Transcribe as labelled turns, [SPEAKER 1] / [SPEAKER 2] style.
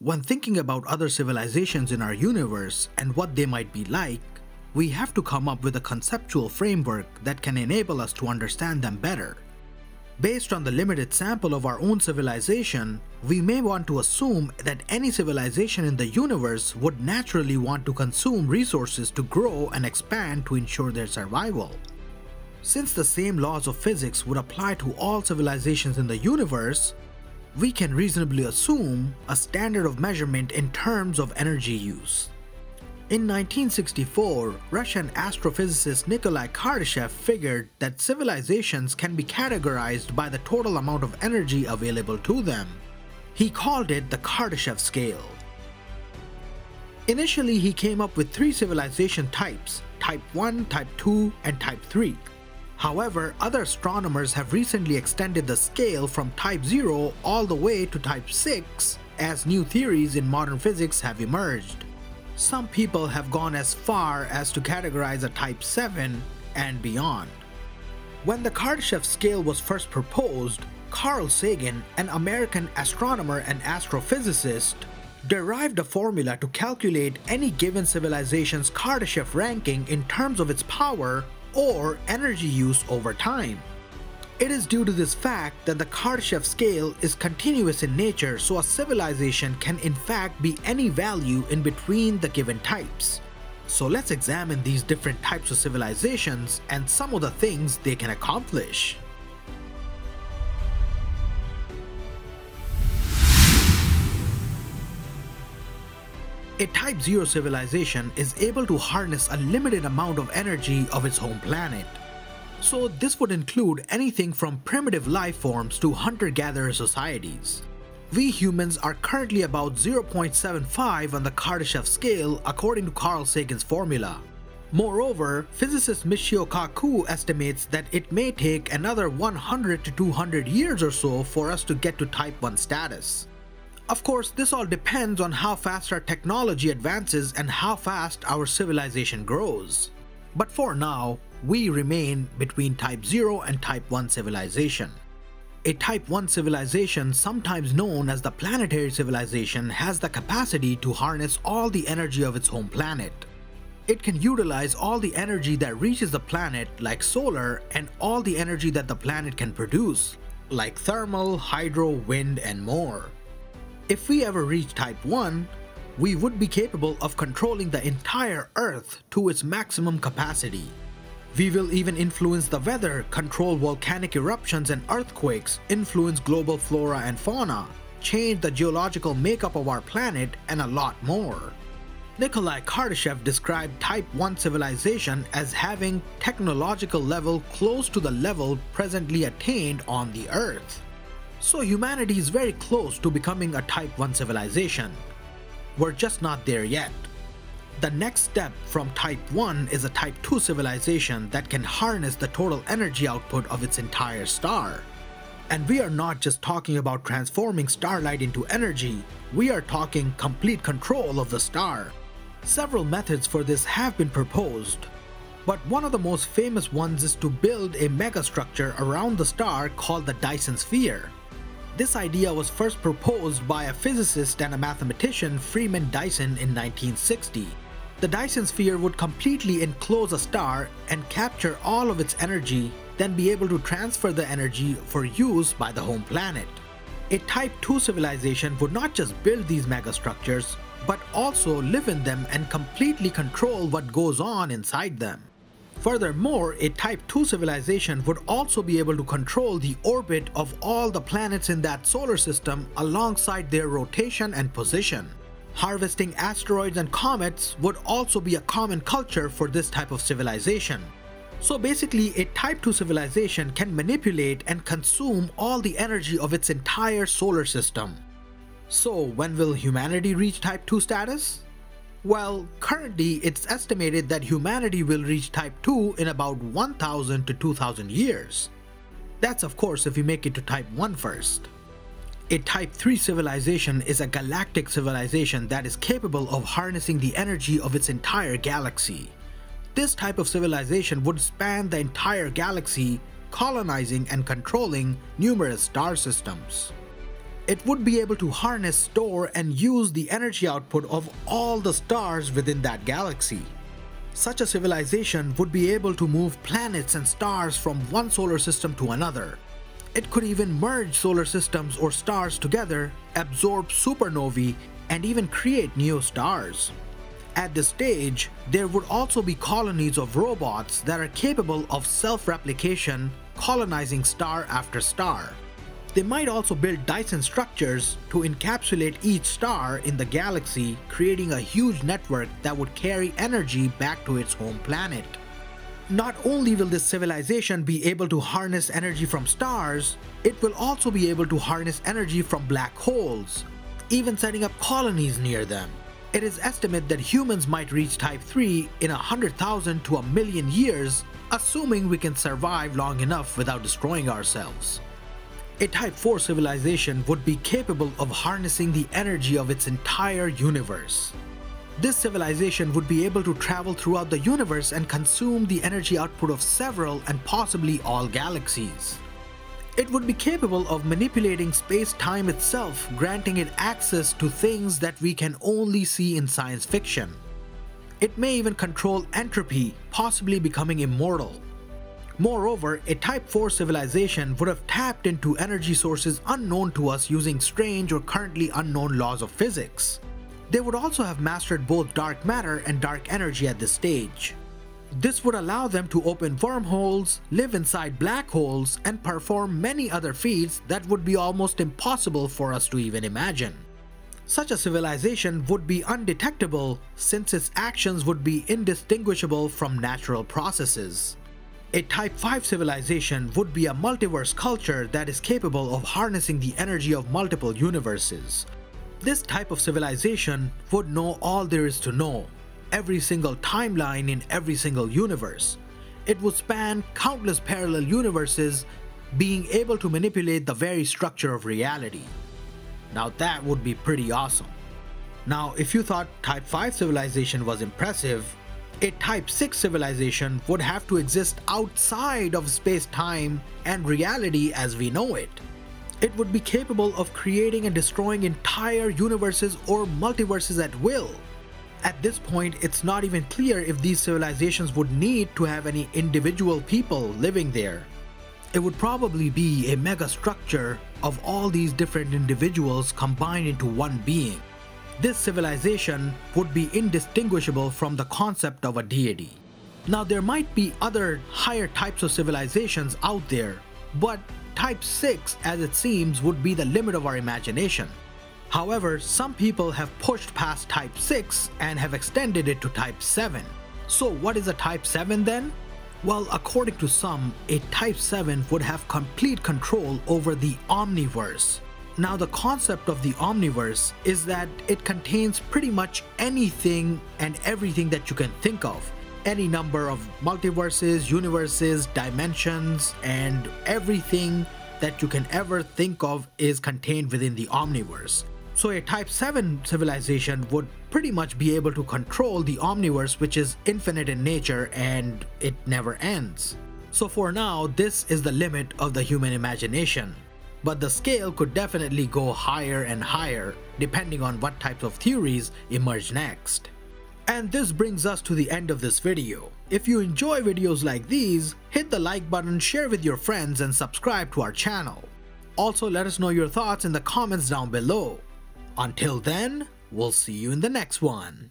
[SPEAKER 1] When thinking about other civilizations in our universe and what they might be like, we have to come up with a conceptual framework that can enable us to understand them better. Based on the limited sample of our own civilization, we may want to assume that any civilization in the universe would naturally want to consume resources to grow and expand to ensure their survival. Since the same laws of physics would apply to all civilizations in the universe, we can reasonably assume a standard of measurement in terms of energy use. In 1964, Russian astrophysicist Nikolai Kardashev figured that civilizations can be categorized by the total amount of energy available to them. He called it the Kardashev scale. Initially, he came up with 3 civilization types: Type 1, Type 2, and Type 3. However, other astronomers have recently extended the scale from Type 0 all the way to Type 6 as new theories in modern physics have emerged. Some people have gone as far as to categorize a Type 7 and beyond. When the Kardashev scale was first proposed, Carl Sagan, an American astronomer and astrophysicist, derived a formula to calculate any given civilization's Kardashev ranking in terms of its power or energy use over time. It is due to this fact that the Kardashev scale is continuous in nature, so a civilization can in fact be any value in between the given types. So let's examine these different types of civilizations and some of the things they can accomplish. A Type 0 civilization is able to harness a limited amount of energy of its home planet. So this would include anything from primitive life forms to hunter-gatherer societies. We humans are currently about 0.75 on the Kardashev scale according to Carl Sagan's formula. Moreover, physicist Michio Kaku estimates that it may take another 100 to 200 years or so for us to get to Type 1 status. Of course, this all depends on how fast our technology advances and how fast our civilization grows. But for now, we remain between Type 0 and Type 1 civilization. A Type 1 civilization, sometimes known as the planetary civilization, has the capacity to harness all the energy of its home planet. It can utilize all the energy that reaches the planet, like solar, and all the energy that the planet can produce, like thermal, hydro, wind, and more. If we ever reach Type 1, we would be capable of controlling the entire Earth to its maximum capacity. We will even influence the weather, control volcanic eruptions and earthquakes, influence global flora and fauna, change the geological makeup of our planet, and a lot more. Nikolai Kardashev described Type 1 civilization as having technological level close to the level presently attained on the Earth. So humanity is very close to becoming a Type 1 civilization. We're just not there yet. The next step from Type 1 is a Type 2 civilization that can harness the total energy output of its entire star. And we are not just talking about transforming starlight into energy, we are talking complete control of the star. Several methods for this have been proposed, but one of the most famous ones is to build a megastructure around the star called the Dyson sphere. This idea was first proposed by a physicist and a mathematician, Freeman Dyson, in 1960. The Dyson sphere would completely enclose a star and capture all of its energy, then be able to transfer the energy for use by the home planet. A Type 2 civilization would not just build these megastructures, but also live in them and completely control what goes on inside them. Furthermore, a Type 2 civilization would also be able to control the orbit of all the planets in that solar system alongside their rotation and position. Harvesting asteroids and comets would also be a common culture for this type of civilization. So basically, a Type 2 civilization can manipulate and consume all the energy of its entire solar system. So when will humanity reach Type 2 status? Well, currently it's estimated that humanity will reach Type 2 in about 1,000 to 2,000 years. That's of course if we make it to Type 1 first. A Type 3 civilization is a galactic civilization that is capable of harnessing the energy of its entire galaxy. This type of civilization would span the entire galaxy, colonizing and controlling numerous star systems. It would be able to harness, store, and use the energy output of all the stars within that galaxy. Such a civilization would be able to move planets and stars from one solar system to another. It could even merge solar systems or stars together, absorb supernovae, and even create new stars. At this stage, there would also be colonies of robots that are capable of self-replication, colonizing star after star. They might also build Dyson structures to encapsulate each star in the galaxy, creating a huge network that would carry energy back to its home planet. Not only will this civilization be able to harness energy from stars, it will also be able to harness energy from black holes, even setting up colonies near them. It is estimated that humans might reach Type 3 in 100,000 to 1,000,000 years, assuming we can survive long enough without destroying ourselves. A Type 4 civilization would be capable of harnessing the energy of its entire universe. This civilization would be able to travel throughout the universe and consume the energy output of several and possibly all galaxies. It would be capable of manipulating space-time itself, granting it access to things that we can only see in science fiction. It may even control entropy, possibly becoming immortal. Moreover, a Type 4 civilization would have tapped into energy sources unknown to us using strange or currently unknown laws of physics. They would also have mastered both dark matter and dark energy at this stage. This would allow them to open wormholes, live inside black holes, and perform many other feats that would be almost impossible for us to even imagine. Such a civilization would be undetectable since its actions would be indistinguishable from natural processes. A Type 5 civilization would be a multiverse culture that is capable of harnessing the energy of multiple universes. This type of civilization would know all there is to know, every single timeline in every single universe. It would span countless parallel universes, being able to manipulate the very structure of reality. Now that would be pretty awesome. Now if you thought Type 5 civilization was impressive, a Type 6 civilization would have to exist outside of space-time and reality as we know it. It would be capable of creating and destroying entire universes or multiverses at will. At this point, it's not even clear if these civilizations would need to have any individual people living there. It would probably be a mega structure of all these different individuals combined into one being. This civilization would be indistinguishable from the concept of a deity. Now there might be other higher types of civilizations out there, but Type 6, as it seems, would be the limit of our imagination. However, some people have pushed past Type 6 and have extended it to Type 7. So what is a Type 7 then? Well, according to some, a Type 7 would have complete control over the Omniverse. Now the concept of the Omniverse is that it contains pretty much anything and everything that you can think of. Any number of multiverses, universes, dimensions, and everything that you can ever think of is contained within the Omniverse. So a Type 7 civilization would pretty much be able to control the Omniverse, which is infinite in nature and it never ends. So for now, this is the limit of the human imagination. But the scale could definitely go higher and higher depending on what types of theories emerge next. And this brings us to the end of this video. If you enjoy videos like these, hit the like button, share with your friends, and subscribe to our channel. Also, let us know your thoughts in the comments down below. Until then, we'll see you in the next one.